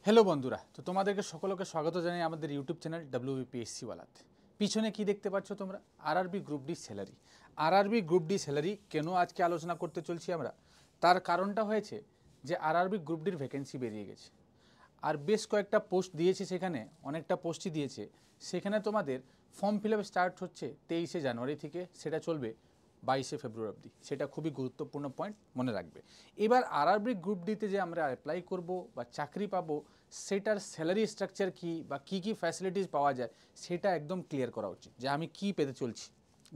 Hello বন্ধুরা, তো তোমাদেরকে সকলকে স্বাগত জানাই আমাদের ইউটিউব চ্যানেল WBPSC ওয়ালাতে। পিছনে কি দেখতে পাচ্ছ তোমরা? RRB group D salary. RRB group D salary কেন আজকে আলোচনা করতে চলছি আমরা, তার কারণটা হয়েছে যে আরআরবি গ্রুপ ডির ভ্যাকেন্সি বেরিয়ে গেছে আর বেশ কয়েকটা পোস্ট দিয়েছে, সেখানে অনেকটা পোস্টই দিয়েছে। সেখানে তোমাদের ফর্ম ফিল আপ স্টার্ট হচ্ছে 23শে জানুয়ারি থেকে, সেটা চলবে 22শে ফেব্রুয়ারি অবধি। সেটা খুবই গুরুত্বপূর্ণ পয়েন্ট, মনে রাখবে। এবার আরআরবি গ্রুপ ডিতে যে আমরা অ্যাপ্লাই করব বা চাকরি পাবো, সেটার স্যালারি স্ট্রাকচার কী বা কী কী ফ্যাসিলিটিস পাওয়া যায়, সেটা একদম ক্লিয়ার করা উচিত যে আমি কী পেতে চলছি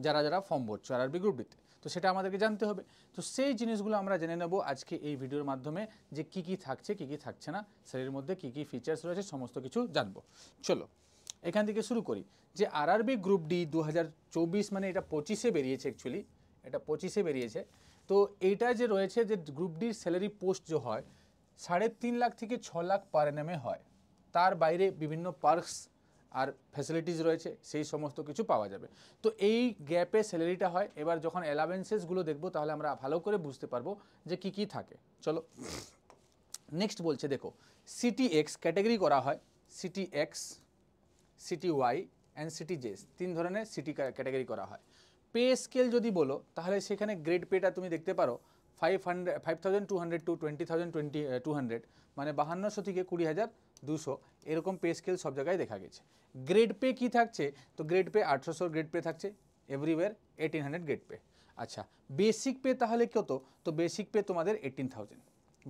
যারা যারা ফর্ম ভরছো আরআরবি গ্রুপ ডিতে। তো সেটা আমাদেরকে জানতে হবে। তো সেই জিনিসগুলো আমরা জেনে নেব আজকে এই ভিডিওর মাধ্যমে, যে কী কী থাকছে কী কী থাকছে না, স্যালারির মধ্যে কী কী ফিচার্স রয়েছে, সমস্ত কিছু জানবো। চলো এখান থেকে শুরু করি। যে আরআরবি গ্রুপ ডি 2024, মানে এটা 25-এ বেরিয়েছে, অ্যাকচুয়ালি এটা 25-এ বেরিয়েছে। তো এইটা যে রয়েছে যে গ্রুপ ডির স্যালারি পোস্ট যে হয় 3.5 লাখ থেকে 6 লাখ পার এনএমে হয়। তার বাইরে বিভিন্ন পার্কস আর ফ্যাসিলিটিস রয়েছে, সেই সমস্ত কিছু পাওয়া যাবে। তো এই গ্যাপে স্যালারিটা হয়। এবার যখন অ্যালাওয়েন্সেসগুলো দেখবো তাহলে আমরা ভালো করে বুঝতে পারবো যে কী কী থাকে। চলো নেক্সট বলছে, দেখো সিটি এক্স ক্যাটাগরি করা হয়। City X, city Y and city Z, 3 ধরনের সিটি ক্যাটাগরি করা হয়। পে স্কেল যদি বলো তাহলে সেখানে গ্রেড পেটা তুমি দেখতে পারো 5,200 টু 20,200, মানে 5200 থেকে 20,200, এরকম পে স্কেল সব জায়গায় দেখা গেছে। গ্রেড পে কী থাকছে? তো গ্রেড পে 800 গ্রেড পে থাকছে, এভরিওয়্যার 1800 গ্রেড পে। আচ্ছা, বেসিক পে তাহলে কত? তো বেসিক পে তোমাদের 18,000।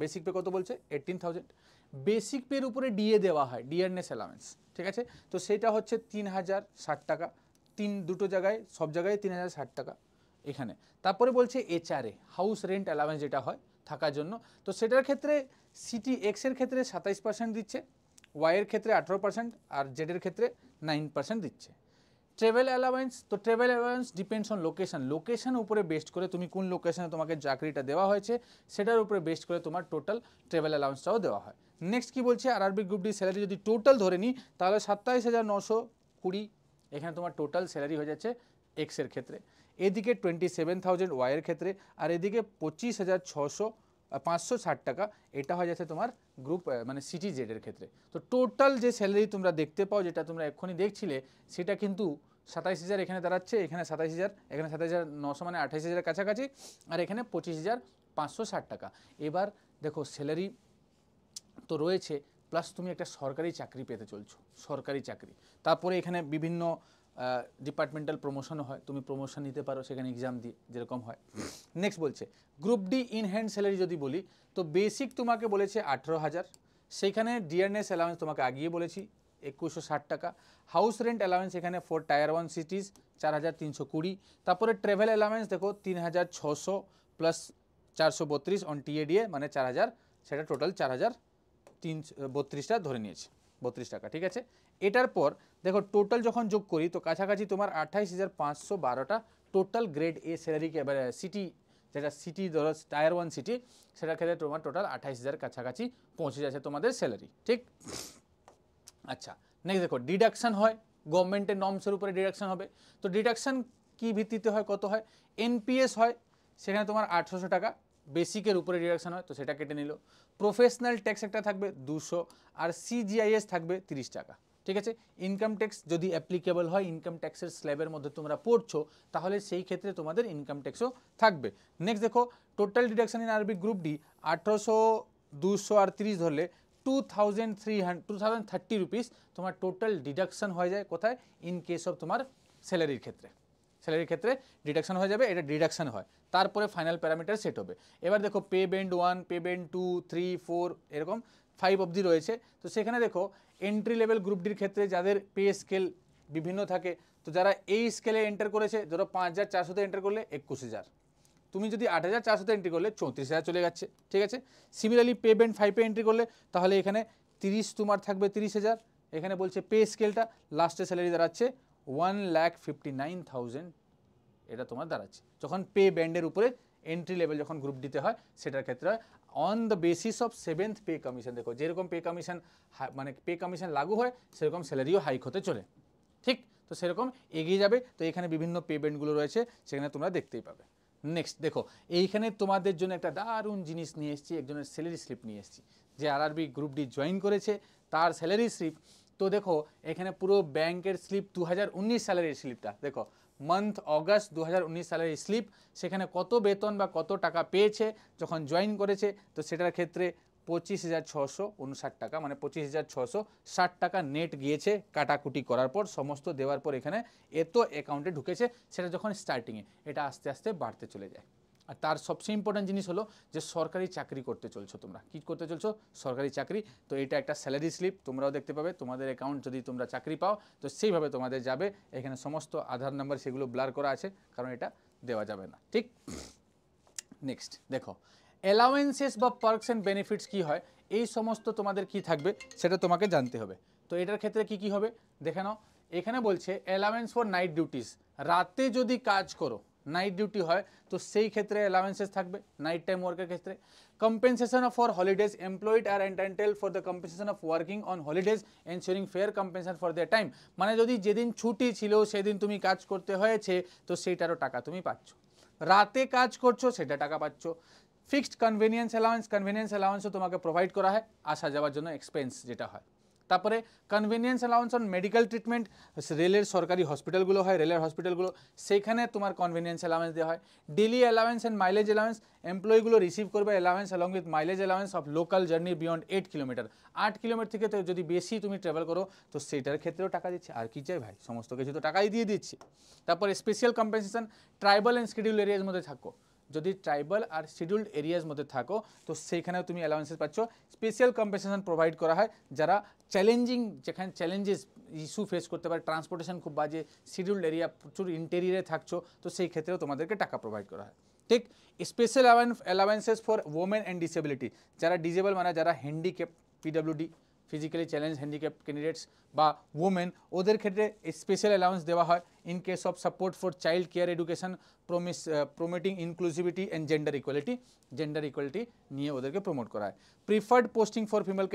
বেসিক পে কত বলছে? 18,000। বেসিক পের উপরে ডিএ দেওয়া হয়, ডিয়ারনেস অ্যালাউন্স, ঠিক আছে? তো সেটা হচ্ছে 3,060 টাকা। দুটো জায়গায়, সব জায়গায় 3,060 টাকা এখানে। তারপরে বলছে এইচআরএ, হাউস রেন্ট অ্যালাউন্স যেটা হয় থাকার জন্য, তো সেটার ক্ষেত্রে সিটি এক্সের ক্ষেত্রে 27% দিচ্ছে, ওয়াইয়ের ক্ষেত্রে 18% আর জেডের ক্ষেত্রে 9% দিচ্ছে। ট্রাভেল অ্যালাওয়েন্স, তো travel allowance depends on location. লোকেশনের উপরে বেস্ট করে, তুমি কোন লোকেশনে তোমাকে চাকরিটা দেওয়া হয়েছে সেটার উপরে বেস্ট করে তোমার টোটাল ট্রাভেল অ্যালাওয়েন্সটাও দেওয়া হয়। নেক্সট কি বলছে, আরআরবি গ্রুপ ডি স্যালারি যদি টোটাল ধরে নিই তাহলে 27,920 এখানে তোমার টোটাল স্যালারি হয়ে যাচ্ছে এক্সের ক্ষেত্রে। এদিকে 27,000 ওয়াইয়ের ক্ষেত্রে, আর এদিকে 25,560 টাকা এটা হয়ে যাচ্ছে তোমার গ্রুপ মানে সিটি জেডের ক্ষেত্রে। তো টোটাল যে স্যালারি তোমরা দেখতে পাও, যেটা তোমরা এক্ষুনি দেখছিলে, সেটা কিন্তু 27,000 এখানে দাঁড়াচ্ছে, এখানে 27,000, এখানে 27,900, মানে 28,000 কাছাকাছি, আর এখানে 25,560 টাকা। এবার দেখো স্যালারি তো রয়েছে, প্লাস তুমি একটা সরকারি চাকরি পেতে চলছো, সরকারি চাকরি। তারপরে এখানে বিভিন্ন ডিপার্টমেন্টাল প্রমোশনও হয়, তুমি প্রমোশন নিতে পারো সেখানে এক্সাম দিয়ে, যেরকম হয়। নেক্সট বলছে group D in hand salary যদি বলি, তো বেসিক তোমাকে বলেছে 18,000, সেইখানে ডিয়ারনেস অ্যালাউন্স তোমাকে আগিয়ে বলেছি 2,160 টাকা। হাউস রেন্ট অ্যালাউন্স এখানে ফর টায়ার 1 সিটিজ 4,320। তারপরে ট্রাভেল অ্যালাউন্স দেখো 3,600 প্লাস 432 অন টিএডিএ, মানে 4,000, সেটা টোটাল 4,332টা ধরে নিয়েছে, 32 টাকা, ঠিক আছে। এটার পর দেখো টোটাল যখন যোগ করি তো কাছাকাছি তোমার 28,512টা টোটাল গ্রেড এ স্যালারি, এবারে সিটি, যেটা সিটি ধরো টায়ার 1 সিটি, সেটার ক্ষেত্রে তোমার টোটাল 28,000 কাছাকাছি পৌঁছে যাচ্ছে তোমাদের স্যালারি, ঠিক। আচ্ছা, নেক্সট দেখো ডিডাকশান হয়, গভর্নমেন্টের নর্মসের উপরে ডিডাকশান হবে। তো ডিডাকশান কী ভিত্তিতে হয়, কত হয়? এনপিএস হয়, সেখানে তোমার 800 টাকা বেসিকের উপরে ডিডাকশান হয়, তো সেটা কেটে নিল। প্রফেশনাল ট্যাক্স একটা থাকবে 200, আর সিজিআইএস থাকবে 30 টাকা, ঠিক আছে। ইনকাম ট্যাক্স যদি অ্যাপ্লিকেবল হয়, ইনকাম ট্যাক্সের স্ল্যাবের মধ্যে তোমরা পড়ছো, তাহলে সেই ক্ষেত্রে তোমাদের ইনকাম ট্যাক্সও থাকবে। নেক্সট দেখো টোটাল ডিডাকশান ইন আরবি গ্রুপ ডি 800, 200 আর 30 ধরলে 2,30 রুপিস তোমার টোটাল ডিডাকশান হয়ে যায়। কোথায়? ইন কেস অফ তোমার স্যালারির ক্ষেত্রে, স্যালারির ক্ষেত্রে ডিডাকশান হয়ে যাবে, এটা ডিডাকশান হয়। তারপরে ফাইনাল প্যারামিটার সেট হবে। এবার দেখো পে বেন্ড 1, পে বেন্ড 2, 3, 4, এরকম 5 অবধি রয়েছে। তো সেখানে দেখো এন্ট্রি লেভেল গ্রুপ ডির ক্ষেত্রে যাদের পে স্কেল বিভিন্ন থাকে, তো যারা এই স্কেলে এন্টার করেছে, ধরো 5,400তে এন্টার করলে 21,000, তুমি যদি 8,400তে এন্ট্রি করলে 34,000 চলে যাচ্ছে, ঠিক আছে। সিমিলারলি পে বেন্ড 5-এ এন্ট্রি করলে তাহলে এখানে 30 তোমার থাকবে 30,000। এখানে বলছে পে স্কেলটা লাস্টে স্যালারি দাঁড়াচ্ছে 1,59,000, এটা তোমার দাঁড়াচ্ছে যখন পে ব্যান্ডের উপরে এন্ট্রি লেভেল যখন গ্রুপ দিতে হয়, সেটার ক্ষেত্রে হয় on the basis of 7th pay commission. দেখো যেরকম পে কমিশন, মানে পে কমিশন লাগু হয়, সেরকম স্যালারিও হাইক হতে চলে, ঠিক। তো সেরকম এগিয়ে যাবে। তো এখানে বিভিন্ন পে ব্যান্ডগুলো রয়েছে, সেখানে তোমরা দেখতেই পাবে। নেক্সট দেখো, এইখানে তোমাদের জন্য একটা দারুণ জিনিস নিয়ে এসেছি, একজনের স্যালারি স্লিপ নিয়ে এসেছি, যে আরআরবি গ্রুপ ডি জয়েন করেছে তার স্যালারি স্লিপ। তো দেখো এখানে পুরো ব্যাংকের স্লিপ 2019 স্যালারি স্লিপটা দেখো, মান্থ অগাস্ট 2019 স্যালারি স্লিপ, সেখানে কত বেতন বা কত টাকা পেয়েছে যখন জয়েন করেছে, তো সেটার ক্ষেত্রে 25,659 টাকা, মানে 25,660 টাকা নেট গিয়েছে কাটাকুটি করার পর, সমস্ত দেওয়ার পর এখানে এত অ্যাকাউন্টে ঢুকেছে, সেটা যখন স্টার্টিংয়ে, এটা আস্তে আস্তে বাড়তে চলে যায়। আর তার সবচেয়ে ইম্পর্টেন্ট জিনিস হলো যে সরকারি চাকরি করতে চলছো, তোমরা কী করতে চলছো, সরকারি চাকরি। তো এটা একটা স্যালারি স্লিপ, তোমরাও দেখতে পাবে তোমাদের অ্যাকাউন্ট, যদি তোমরা চাকরি পাও তো সেইভাবে তোমাদের যাবে। এখানে সমস্ত আধার নাম্বার সেগুলো ব্লার করা আছে, কারণ এটা দেওয়া যাবে না, ঠিক। নেক্সট দেখো, অ্যালাওয়েন্সেস বা পার্কস অ্যান্ড বেনিফিটস কী হয়, এই সমস্ত তোমাদের কি থাকবে সেটা তোমাকে জানতে হবে। তো এটার ক্ষেত্রে কি কি হবে দেখে নাও। এখানে বলছে অ্যালাওয়েন্স ফর নাইট ডিউটিস, রাতে যদি কাজ করো, নাইট ডিউটি হয়, তো সেই ক্ষেত্রে অ্যালাওয়েন্সেস থাকবে নাইট টাইম ওয়ার্কের ক্ষেত্রে। Compensation for holidays, employed are entitled for the compensation of working on holidays ensuring fair compensation for their time, মানে যদি যেদিন ছুটি ছিল সেদিন তুমি কাজ করতে হয়েছে, তো সেইটারও টাকা তুমি পাচ্ছ। রাতে কাজ করছো সেটা টাকা পাচ্ছ। ফিক্সড কনভেনিয়েন্স অ্যালাউন্সও তোমাকে প্রোভাইড করা হয় আসা যাওয়ার জন্য এক্সপেন্স যেটা হয়। তারপরে convenience allowance on medical treatment, রেলের সরকারি হসপিটালগুলো হয়, রেলের হসপিটালগুলো, সেইখানে তোমার কনভেনিয়েন্স অ্যালাউন্স দেওয়া হয়। Daily allowance and mileage allowance, এমপ্লয়িগুলো রিসিভ করবে allowance along with mileage allowance of local journey beyond 8 kilometre, 8 kilometre থেকে যদি বেশি তুমি ট্রাভেল করো তো সেইটার ক্ষেত্রেও টাকা দিচ্ছে। আর কি চাই ভাই, সমস্ত কিছু তো টাকাই দিয়ে দিচ্ছি। তারপরে special compensation, tribal and schedule এরিয়ার মধ্যে থাকো, যদি ট্রাইবাল আর শিডিউল্ড এরিয়ার মধ্যে থাকো তো সেইখানেও তুমি অ্যালাউন্সেস পাচ্ছ। স্পেশাল কম্পেনসেশন প্রোভাইড করা হয় যারা চ্যালেঞ্জিং, যেখানে চ্যালেঞ্জেস ইস্যু ফেস করতে পারে, ট্রান্সপোর্টেশন খুব বাজে, শিডিউল্ড এরিয়া প্রচুর ইন্টেরিয়ারে থাকছো, তো সেই ক্ষেত্রেও তোমাদেরকে টাকা প্রোভাইড করা হয়, ঠিক। Special allowances for women and disability, যারা ডিজেবল মানে যারা handicap, PWD, physically challenge handicap candidates বা ওমেন, ওদের ক্ষেত্রে স্পেশাল অ্যালাউন্স দেওয়া হয় in case of support for child care education, promoting inclusivity and gender equality নিয়ে ওদেরকে প্রমোট করা হয়। প্রিফার্ড পোস্টিং ফর ফিমেল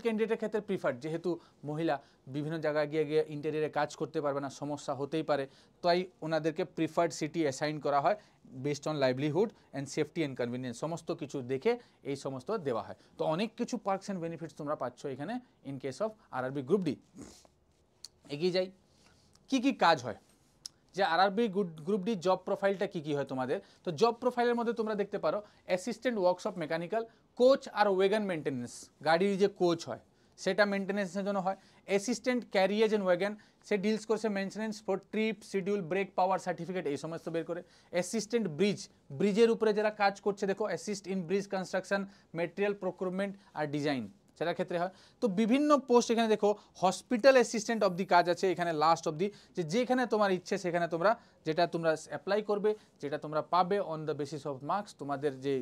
ক্যান্ডিডেটের ক্ষেত্রে প্রিফার্ড, যেহেতু মহিলা বিভিন্ন জায়গায় গিয়ে ইন্টেরিয়ারে কাজ করতে পারবে না, সমস্যা হতেই পারে, তাই ওনাদেরকে প্রিফার্ড সিটি অ্যাসাইন করা হয় based on livelihood and safety and convenience, সমস্ত কিছু দেখে এই সমস্ত দেওয়া হয়। তো অনেক কিছু পার্কস অ্যান্ড বেনিফিটস তোমরা পাচ্ছ এখানে in case of RRB group D. এগিয়ে যাই, কি কি কাজ হয়, যে আরআরবি গ্রুপ ডি জব প্রোফাইলটা কী কী হয় তোমাদের। তো জব প্রোফাইলের মধ্যে তোমরা দেখতে পারো অ্যাসিস্ট্যান্ট ওয়ার্কশপ মেকানিক্যাল, কোচ আর ওয়েগন মেনটেন্যান্স, গাড়ির যে কোচ হয় সেটা মেনটেন্যান্সের জন্য হয়। অ্যাসিস্ট্যান্ট ক্যারিয়েজ অ্যান্ড ওয়াগন, সে ডিলস করছে maintenance for trip, schedule, break, power certificate, এই সমস্ত বের করে। অ্যাসিস্ট্যান্ট ব্রিজের উপরে যারা কাজ করছে, দেখো assist in bridge construction, material procurement আর ডিজাইন, সেটার ক্ষেত্রে হয়। তো বিভিন্ন পোস্ট এখানে দেখো, হসপিটাল অ্যাসিস্ট্যান্ট অবধি কাজ আছে এখানে লাস্ট অবধি, যেখানে তোমার ইচ্ছে সেখানে তোমরা যেটা তোমরা অ্যাপ্লাই করবে, যেটা তোমরা পাবে on the basis of marks, তোমাদের যে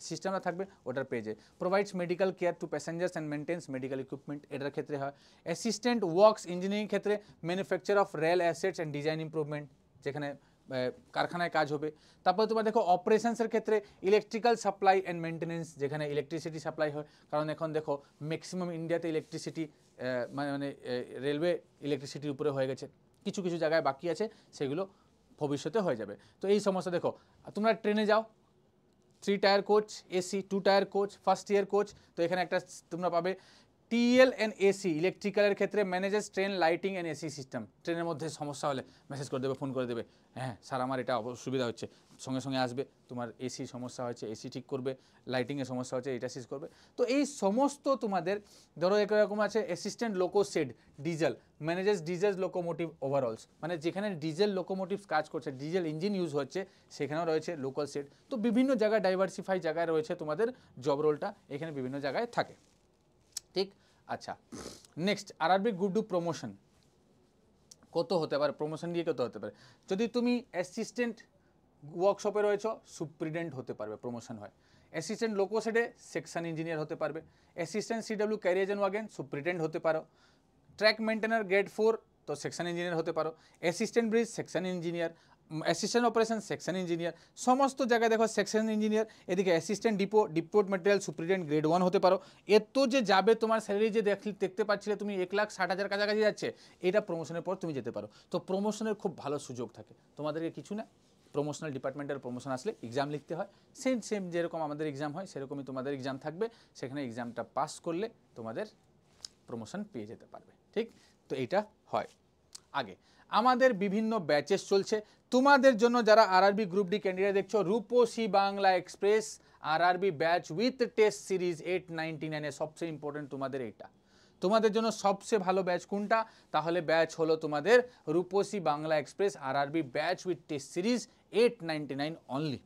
সিস্টেমটা থাকবে ওটার পেজে। Provides medical care to passengers and maintains medical equipment, এটার ক্ষেত্রে হয়। অ্যাসিস্ট্যান্ট ওয়ার্কস ইঞ্জিনিয়ারিং ক্ষেত্রে manufacture of rail assets and design improvement, যেখানে কারখানায় কাজ হবে। তারপরে তোমার দেখো অপারেশনসের ক্ষেত্রে ইলেকট্রিক্যাল সাপ্লাই অ্যান্ড মেনটেন্যান্স, যেখানে ইলেকট্রিসিটি সাপ্লাই হয়, কারণ এখন দেখো ম্যাক্সিমাম ইন্ডিয়াতে ইলেকট্রিসিটি মানে রেলওয়ে ইলেকট্রিসিটির উপরে হয়ে গেছে, কিছু কিছু জায়গায় বাকি আছে, সেগুলো ভবিষ্যতে হয়ে যাবে। তো এই সমস্যা দেখো, তোমরা ট্রেনে যাও, 3 tyre coach AC, 2 tyre coach, first year coach, তো এখানে একটা তোমরা পাবে টিএল অ্যান্ড এসি, ইলেকট্রিক্যালের ক্ষেত্রে manages train lighting and AC system, ট্রেনের মধ্যে সমস্যা হলে মেসেজ করে দেবে, ফোন করে দেবে, হ্যাঁ স্যার আমার এটা অসুবিধা হচ্ছে, সঙ্গে সঙ্গে আসবে, তোমার এসি সমস্যা হচ্ছে এসি ঠিক করবে, লাইটিংয়ের সমস্যা হচ্ছে এটা শেষ করবে। তো এই সমস্ত তোমাদের ধরো এরকম আছে assistant loco shed diesel, manages diesel locomotive overhauls, মানে যেখানে ডিজেল লোকোমোটিভস কাজ করছে, ডিজেল ইঞ্জিন ইউজ হচ্ছে, সেখানেও রয়েছে লোকাল সেড। তো বিভিন্ন জায়গায় ডাইভার্সিফাই জায়গায় রয়েছে তোমাদের জব রোলটা, এখানে বিভিন্ন জায়গায় থাকে, ঠিক। আচ্ছা, next RRB group D promotion কত হতে পারে, প্রমোশন দিয়ে কত হতে পারে। যদি তুমি অ্যাসিস্ট্যান্ট ওয়ার্কশপে রয়েছো, সুপ্রিটেন্ডেন্ট হতে পারবে, প্রমোশন হয়। অ্যাসিস্ট্যান্ট লোকোসেডে সেকশন ইঞ্জিনিয়ার হতে পারবে। Assistant CW carriage and wagon, superintendent হতে পারো। ট্র্যাক মেনটেনার গ্রেড 4, তো সেকশন ইঞ্জিনিয়ার হতে পারো। Assistant bridge section engineer, assistant operation section engineer, সমস্ত জায়গায় দেখো সেকশন ইঞ্জিনিয়ার। এদিকে assistant deport material superintendent grade 1 হতে পারো। এত যে যাবে, তোমার স্যালারি যে দেখতে পাচ্ছিলে তুমি 1,60,000 কাছাকাছি যাচ্ছে, এটা প্রমোশনের পর তুমি যেতে পারো। তো প্রমোশনের খুব ভালো সুযোগ থাকে, তোমাদেরকে কিছু না প্রমোশনাল ডিপার্টমেন্টের প্রমোশন আসলে এক্সাম লিখতে হয়, সেম যেরকম আমাদের এক্সাম হয় সেরকমই তোমাদের এক্সাম থাকবে, সেখানে এক্সামটা পাস করলে তোমাদের প্রমোশন পেয়ে যেতে পারবে। ঠিক, তো এইটা হয়। আগে আমাদের বিভিন্ন ব্যাচেস চলছে তোমাদের জন্য, যারা আরআরবি গ্রুপ ডি ক্যান্ডিডেট দেখছো, Rupasi Bangla express RRB batch with test series 899 সবচেয়ে ইম্পর্টেন্ট তোমাদের এইটা, তোমাদের জন্য সবচেয়ে ভালো ব্যাচ কোনটা, তাহলে ব্যাচ হলো তোমাদের Rupasi Bangla express RRB batch with test series 899 only,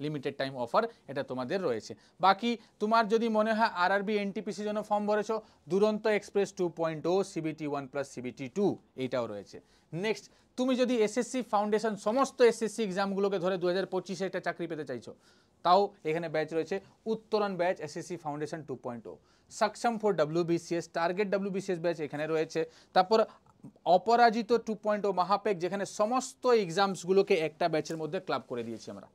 limited time offer এটা তোমাদের রয়েছে। বাকি তোমার যদি মনে হয় আরআরবি এনটিপিসির জন্য ফর্ম ভরেছো, দুরন্ত এক্সপ্রেস 2.0 সিবিটি 1 প্লাস সিবিটি 2 এইটাও রয়েছে। নেক্সট, তুমি যদি এসএসসি ফাউন্ডেশন সমস্ত এসএসসি এক্সামগুলোকে ধরে 2025-এ একটা চাকরি পেতে চাইছো, তাও এখানে ব্যাচ রয়েছে, উত্তরণ ব্যাচ এসএসসি ফাউন্ডেশন 2.0, সক্ষম for WBCS, target WBCS batch এখানে রয়েছে, তারপর অপরাজিত 2.0 মহাপেক, যেখানে সমস্ত এক্সামসগুলোকে একটা ব্যাচের মধ্যে ক্লাব করে দিয়েছি আমরা,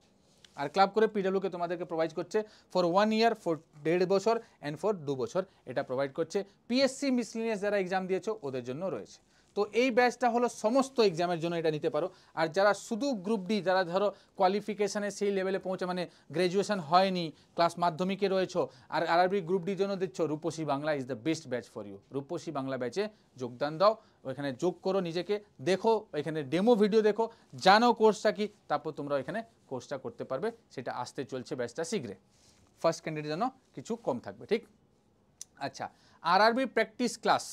আর ক্লাব করে পিডব্লিউকে তোমাদেরকে প্রোভাইড করছে ফর 1 ইয়ার, ফর 1.5 বছর অ্যান্ড ফর 2 বছর এটা প্রোভাইড করছে। পিএসসি মিসলিনিয়াস যারা এক্সাম দিয়েছো ওদের জন্য রয়েছে। তো এই ব্যাচটা হলো সমস্ত এক্সামের জন্য এটা নিতে পারো। আর যারা শুধু গ্রুপ ডি, যারা ধরো কোয়ালিফিকেশানে সেই লেভেলে পৌঁছে, মানে গ্র্যাজুয়েশন হয়নি, ক্লাস মাধ্যমিকে রয়েছো আর আরআরবি গ্রুপ ডির জন্য দিচ্ছ, Rupasi Bangla is the best batch for you. Rupasi Bangla ব্যাচে যোগদান দাও, ওইখানে যোগ করো নিজেকে, দেখো ওইখানে ডেমো ভিডিও দেখো, জানো কোর্সটা কি, তারপর তোমরা ওইখানে কোর্সটা করতে পারবে। সেটা আসতে চলছে ব্যাচটা শীঘ্রই, ফার্স্ট ক্যান্ডিডেট জন্য কিছু কম থাকবে। ঠিক, আচ্ছা, আরআরবি প্র্যাকটিস ক্লাস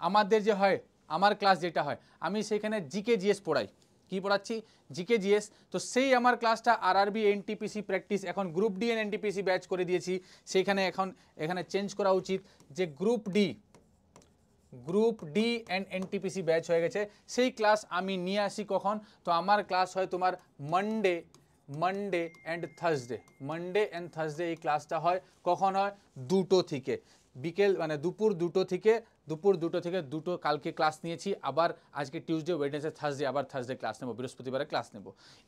আমাদের যে হয়, আমার ক্লাস যেটা হয়, আমি সেখানে জিকে জিএস পড়াই। কি পড়াচ্ছি? GK GS. তো সেই আমার ক্লাসটা আরআরবি এনটিপিসি প্র্যাকটিস, এখন group D and NTPC batch করে দিয়েছি, সেখানে এখন এখানে চেঞ্জ করা উচিত যে group D and NTPC batch হয়ে গেছে। সেই ক্লাস আমি নিয়ে আসি কখন? তো আমার ক্লাস হয় তোমার মানডে অ্যান্ড থার্সডে, এই ক্লাসটা হয় কখন হয়? 2টো থেকে, বিকেল মানে দুপুর 2টো থেকে, দুটো কালকে ক্লাস নিয়েছি, আবার আজকে টিউসডে, ওয়েডনেসডে, থার্সডে, আবার থার্সডে ক্লাস নেব, বৃহস্পতিবারে ক্লাস নেব।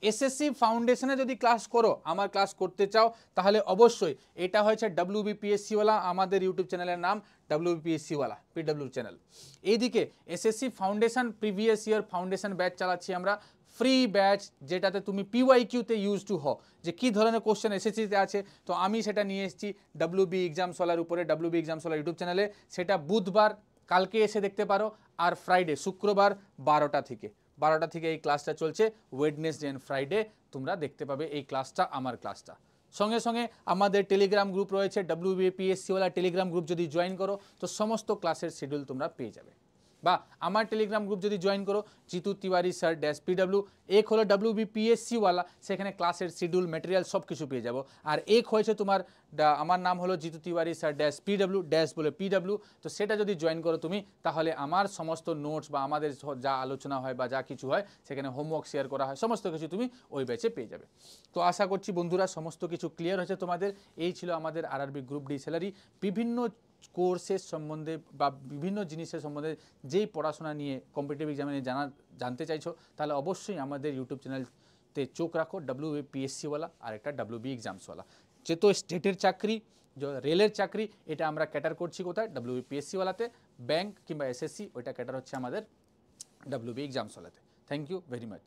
এসএসসি ফাউন্ডেশনে যদি ক্লাস করো, আমার ক্লাস করতে চাও, তাহলে অবশ্যই এটা হয়েছে WBPSCওয়ালা, আমাদের ইউটিউব চ্যানেলের নাম WBPSCওয়ালা পিডব্লিউ চ্যানেল। এইদিকে SSC foundation previous year foundation batch চালাচ্ছি আমরা, ফ্রি ব্যাচ, যেটাতে তুমি পিওয়াইকিউতে ইউজ টু হও, যে কী ধরনের কোশ্চেন এসএসসিতে আছে। তো আমি সেটা নিয়ে এসেছি WB এক্সামসওয়ালার উপরে, WB এক্সামসওয়ালা ইউটিউব চ্যানেলে। সেটা বুধবার কালকে এসে দেখতে পারো, আর ফ্রাইডে শুক্রবার 12টা থেকে এই ক্লাসটা চলছে। ওয়েডনেসডে অ্যান্ড ফ্রাইডে তোমরা দেখতে পাবে এই ক্লাসটা, আমার ক্লাসটা। সঙ্গে সঙ্গে আমাদের টেলিগ্রাম গ্রুপ রয়েছে, WBPSCওয়ালা টেলিগ্রাম গ্রুপ যদি জয়েন করো তো সমস্ত ক্লাসের শিডিউল তোমরা পেয়ে যাবে। বা আমার টেলিগ্রাম গ্রুপ যদি জয়েন করো, জিতু তিওয়ারি স্যার -PW, এক হলো WBPSCওয়ালা, সেখানে ক্লাসের শিডিউল, ম্যাটেরিয়াল সব কিছু পেয়ে যাবো। আর এক হয়েছে তোমার, আমার নাম হলো জিতু তিওয়ারি স্যার -PW, বলে PW। তো সেটা যদি জয়েন করো তুমি, তাহলে আমার সমস্ত নোটস বা আমাদের যা আলোচনা হয় বা যা কিছু হয়, সেখানে হোমওয়ার্ক শেয়ার করা হয়, সমস্ত কিছু তুমি ওই ব্যাচে পেয়ে যাবে। তো আশা করছি বন্ধুরা সমস্ত কিছু ক্লিয়ার হয়েছে তোমাদের। এই ছিল আমাদের আরআরবি গ্রুপ ডি স্যালারি। বিভিন্ন কোর্সের সম্বন্ধে বা বিভিন্ন জিনিসের সম্বন্ধে যেই পড়াশোনা নিয়ে কম্পিটিটিভ এক্সামে জানতে চাইছো, তাহলে অবশ্যই আমাদের ইউটিউব চ্যানেলতে চোখ রাখো, WBPSCওয়ালা আর একটা WB এক্সামসওয়ালা। যেহেতু স্টেটের চাকরি, রেলের চাকরি, এটা আমরা ক্যাটার করছি কোথায়? WBPSCওয়ালাতে। ব্যাংক কিংবা এসএসসি, ওইটা ক্যাটার হচ্ছে আমাদের WB এক্সামসওয়ালাতে। Thank you very much.